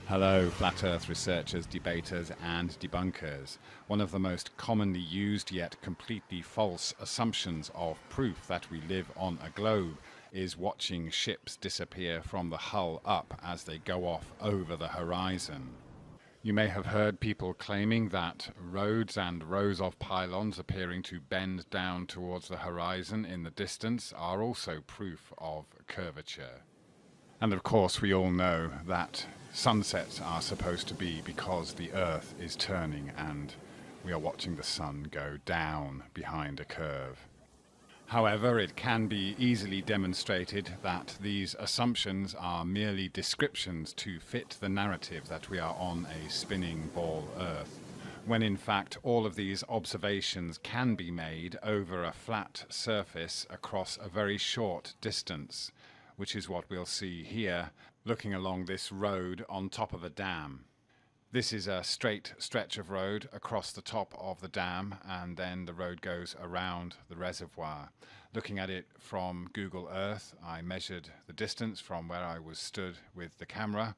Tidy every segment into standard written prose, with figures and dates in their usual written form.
Hello, Flat Earth researchers, debaters and debunkers. One of the most commonly used yet completely false assumptions of proof that we live on a globe is watching ships disappear from the hull up as they go off over the horizon. You may have heard people claiming that roads and rows of pylons appearing to bend down towards the horizon in the distance are also proof of curvature. And of course we all know that sunsets are supposed to be because the Earth is turning and we are watching the sun go down behind a curve. However, it can be easily demonstrated that these assumptions are merely descriptions to fit the narrative that we are on a spinning ball Earth, when in fact all of these observations can be made over a flat surface across a very short distance, which is what we'll see here, looking along this road on top of a dam. This is a straight stretch of road across the top of the dam, and then the road goes around the reservoir. Looking at it from Google Earth, I measured the distance from where I was stood with the camera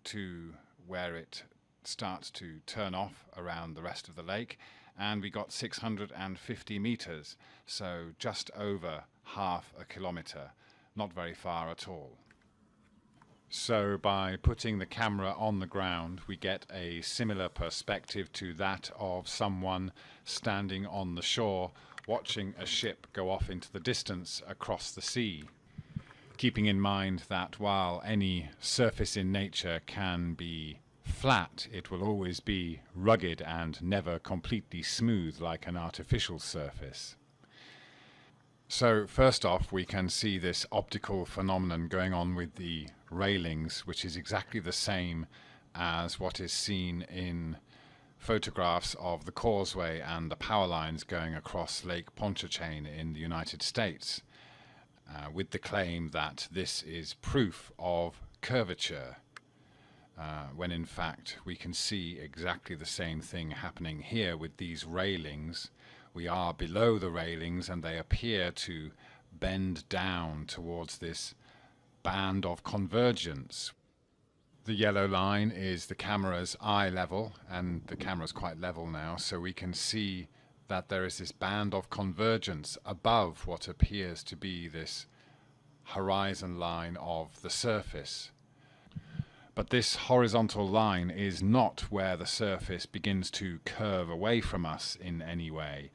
to where it starts to turn off around the rest of the lake, and we got 650 meters, so just over half a kilometer. Not very far at all. So by putting the camera on the ground, we get a similar perspective to that of someone standing on the shore watching a ship go off into the distance across the sea. Keeping in mind that while any surface in nature can be flat, it will always be rugged and never completely smooth like an artificial surface. So first off, we can see this optical phenomenon going on with the railings, which is exactly the same as what is seen in photographs of the causeway and the power lines going across Lake Pontchartrain in the United States, with the claim that this is proof of curvature, when in fact we can see exactly the same thing happening here with these railings. We are below the railings and they appear to bend down towards this band of convergence. The yellow line is the camera's eye level, and the camera's quite level now, so we can see that there is this band of convergence above what appears to be this horizon line of the surface. But this horizontal line is not where the surface begins to curve away from us in any way.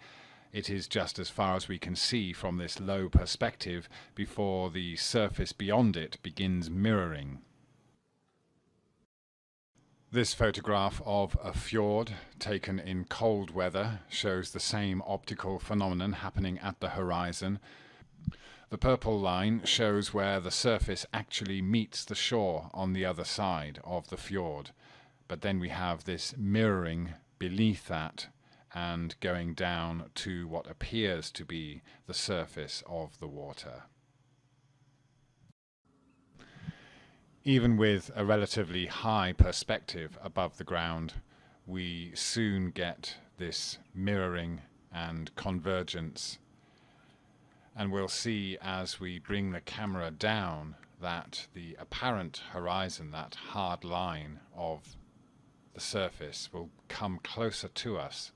It is just as far as we can see from this low perspective before the surface beyond it begins mirroring. This photograph of a fjord taken in cold weather shows the same optical phenomenon happening at the horizon. The purple line shows where the surface actually meets the shore on the other side of the fjord, but then we have this mirroring beneath that and going down to what appears to be the surface of the water. Even with a relatively high perspective above the ground, we soon get this mirroring and convergence. And we'll see as we bring the camera down that the apparent horizon, that hard line of the surface, will come closer to us.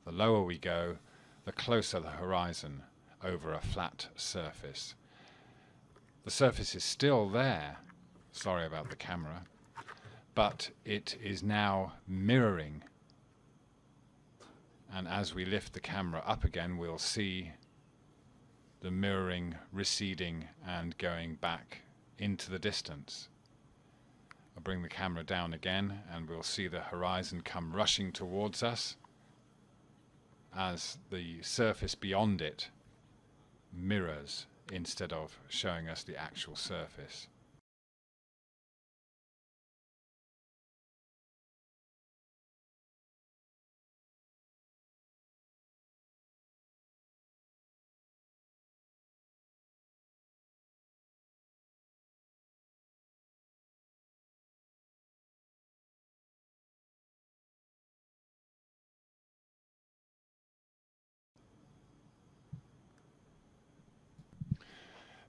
The lower we go, the closer the horizon over a flat surface. The surface is still there, sorry about the camera, but it is now mirroring. And as we lift the camera up again, we'll see the mirroring receding and going back into the distance. I'll bring the camera down again and we'll see the horizon come rushing towards us as the surface beyond it mirrors instead of showing us the actual surface.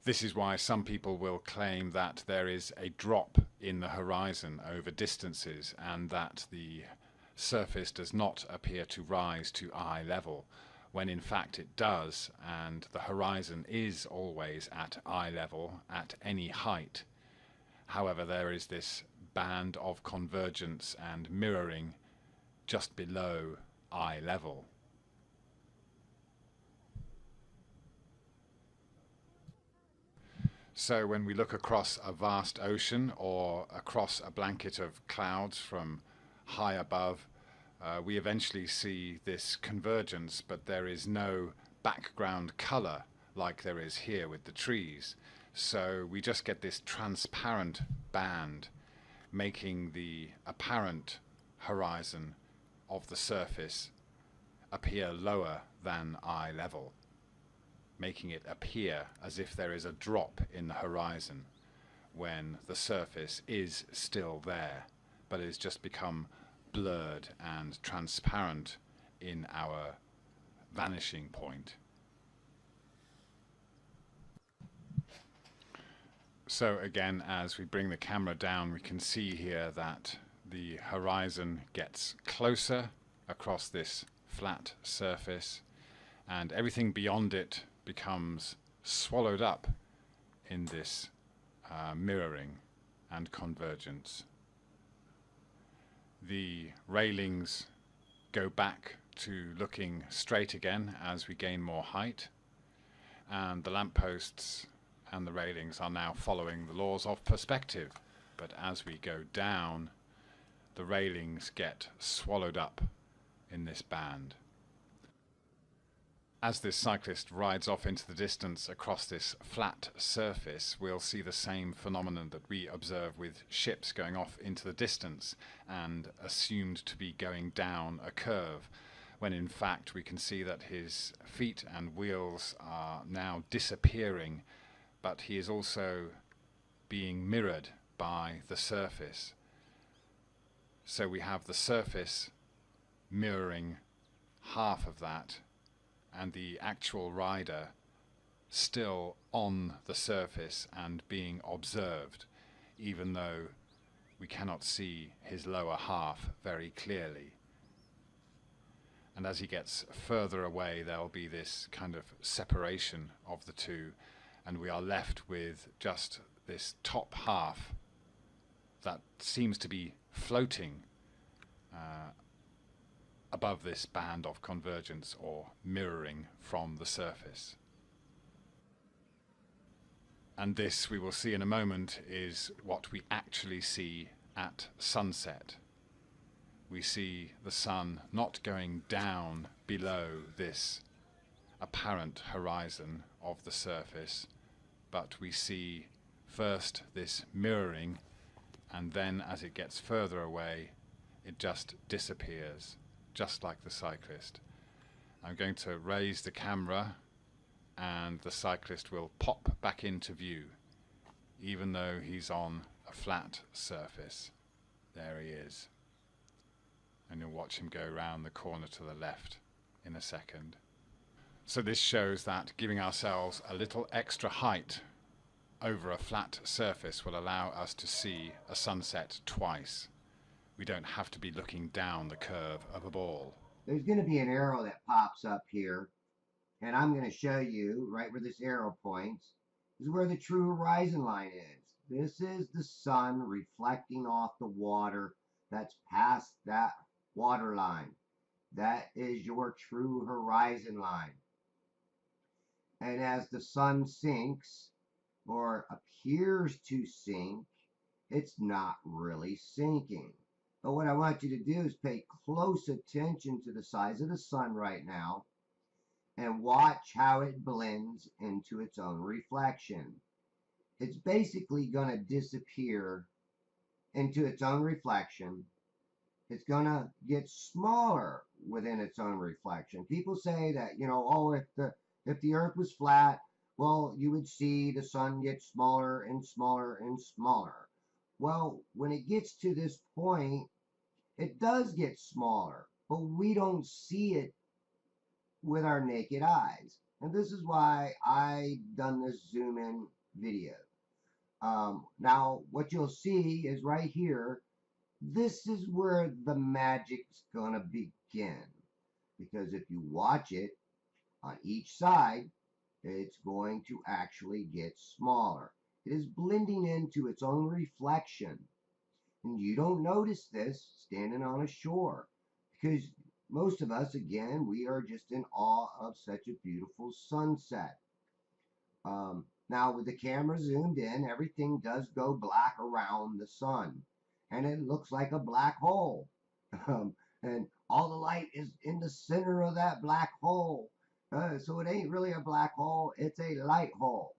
This is why some people will claim that there is a drop in the horizon over distances and that the surface does not appear to rise to eye level, when in fact it does, and the horizon is always at eye level at any height. However, there is this band of convergence and mirroring just below eye level. So when we look across a vast ocean or across a blanket of clouds from high above, we eventually see this convergence, but there is no background color like there is here with the trees. So we just get this transparent band, making the apparent horizon of the surface appear lower than eye level, making it appear as if there is a drop in the horizon when the surface is still there, but it has just become blurred and transparent in our vanishing point. So again, as we bring the camera down, we can see here that the horizon gets closer across this flat surface, and everything beyond it becomes swallowed up in this mirroring and convergence. The railings go back to looking straight again as we gain more height, and the lampposts and the railings are now following the laws of perspective, but as we go down, the railings get swallowed up in this band. As this cyclist rides off into the distance across this flat surface, we'll see the same phenomenon that we observe with ships going off into the distance and assumed to be going down a curve, when in fact we can see that his feet and wheels are now disappearing, but he is also being mirrored by the surface. So we have the surface mirroring half of that, and the actual rider still on the surface and being observed, even though we cannot see his lower half very clearly. And as he gets further away, there'll be this kind of separation of the two, and we are left with just this top half that seems to be floating above this band of convergence or mirroring from the surface. And this, we will see in a moment, is what we actually see at sunset. We see the sun not going down below this apparent horizon of the surface, but we see first this mirroring, and then as it gets further away, it just disappears, just like the cyclist. I'm going to raise the camera and the cyclist will pop back into view, even though he's on a flat surface. There he is. And you'll watch him go round the corner to the left in a second. So this shows that giving ourselves a little extra height over a flat surface will allow us to see a sunset twice. We don't have to be looking down the curve of a ball. There's going to be an arrow that pops up here, and I'm going to show you right where this arrow points is where the true horizon line is. This is the sun reflecting off the water that's past that water line. That is your true horizon line. And as the sun sinks or appears to sink, it's not really sinking. But what I want you to do is pay close attention to the size of the sun right now and watch how it blends into its own reflection. It's basically going to disappear into its own reflection. It's going to get smaller within its own reflection. People say that, oh, if the earth was flat, well, you would see the sun get smaller and smaller and smaller. Well, when it gets to this point, it does get smaller, but we don't see it with our naked eyes. And this is why I've done this zoom in video. Now, what you'll see is right here, this is where the magic's gonna begin. Because if you watch it on each side, it's going to actually get smaller. It is blending into its own reflection. And you don't notice this standing on a shore because most of us, again, we are just in awe of such a beautiful sunset. Now, with the camera zoomed in, everything does go black around the sun, and it looks like a black hole. And all the light is in the center of that black hole. So it ain't really a black hole, it's a light hole.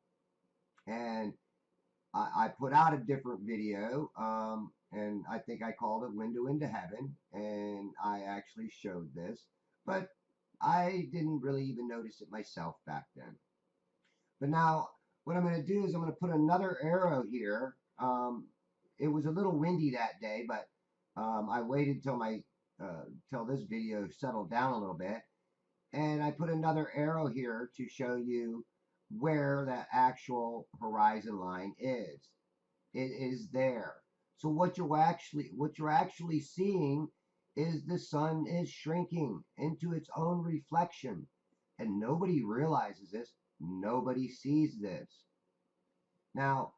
And I put out a different video, and I think I called it Window into Heaven, and I actually showed this, but I didn't really even notice it myself back then. But now, what I'm going to do is I'm going to put another arrow here. It was a little windy that day, but I waited till this video settled down a little bit, and I put another arrow here to show you where that actual horizon line is. It is there. So what you're actually seeing is the sun is shrinking into its own reflection, and nobody realizes this. Nobody sees this. Now,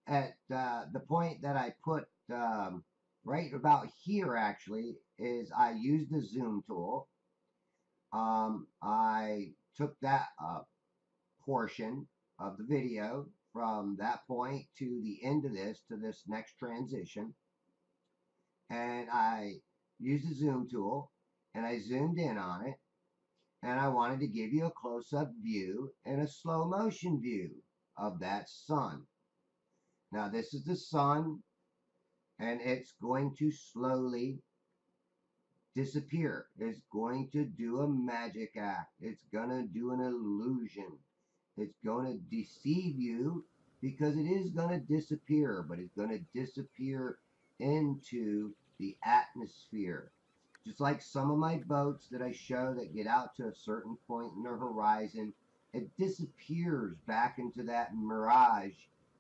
at the point that I put right about here, actually, is I used the zoom tool. I took that portion of the video from that point to the end of this, to this next transition, and I used the zoom tool, and I zoomed in on it, and I wanted to give you a close-up view and a slow motion view of that sun. Now this is the sun, and it's going to slowly disappear. It's going to do a magic act. It's going to do an illusion. It's going to deceive you because it is going to disappear, but it's going to disappear into the atmosphere. Just like some of my boats that I show that get out to a certain point in the horizon, it disappears back into that mirage,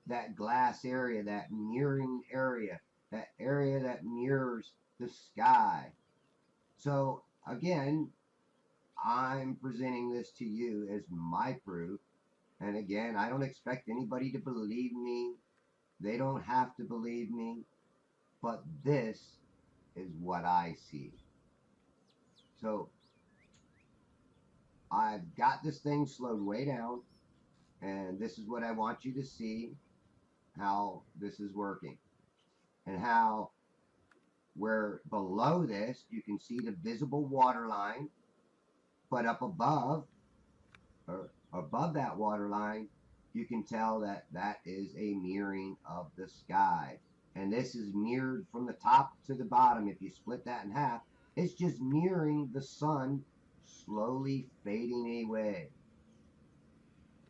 that glass area, that mirroring area, that area that mirrors the sky. So again, I'm presenting this to you as my proof. And again, I don't expect anybody to believe me. They don't have to believe me. But this is what I see. So I've got this thing slowed way down. And this is what I want you to see, how this is working. And how where below this you can see the visible water line. But up above, or above that water line, you can tell that that is a mirroring of the sky. And this is mirrored from the top to the bottom. If you split that in half, it's just mirroring the sun slowly fading away.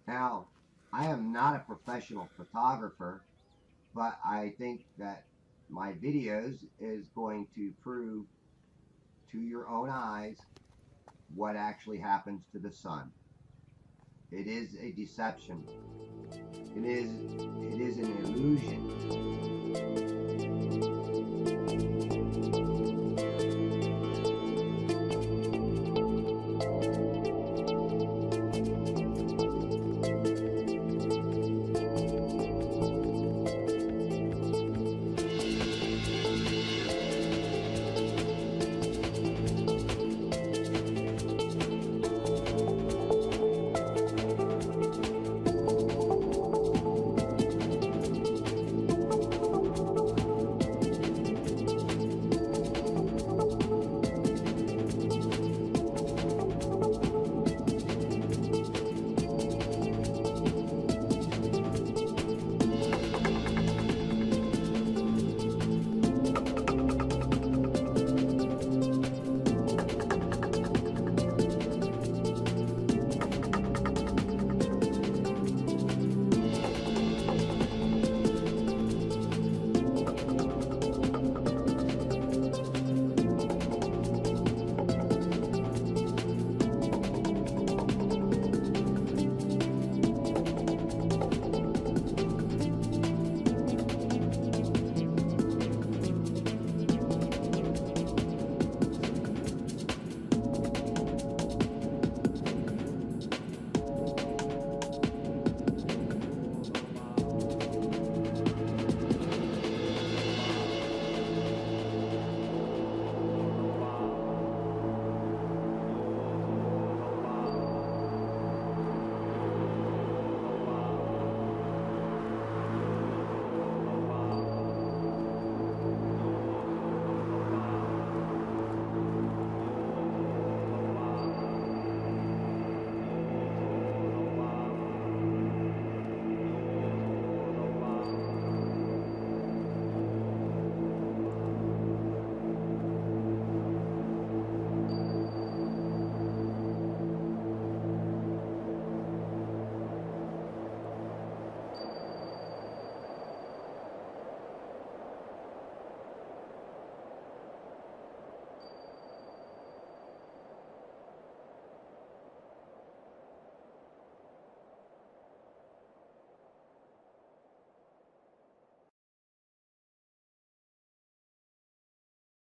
Now, I am not a professional photographer, but I think that my videos is going to prove to your own eyes what actually happens to the sun. It is a deception. It is an illusion.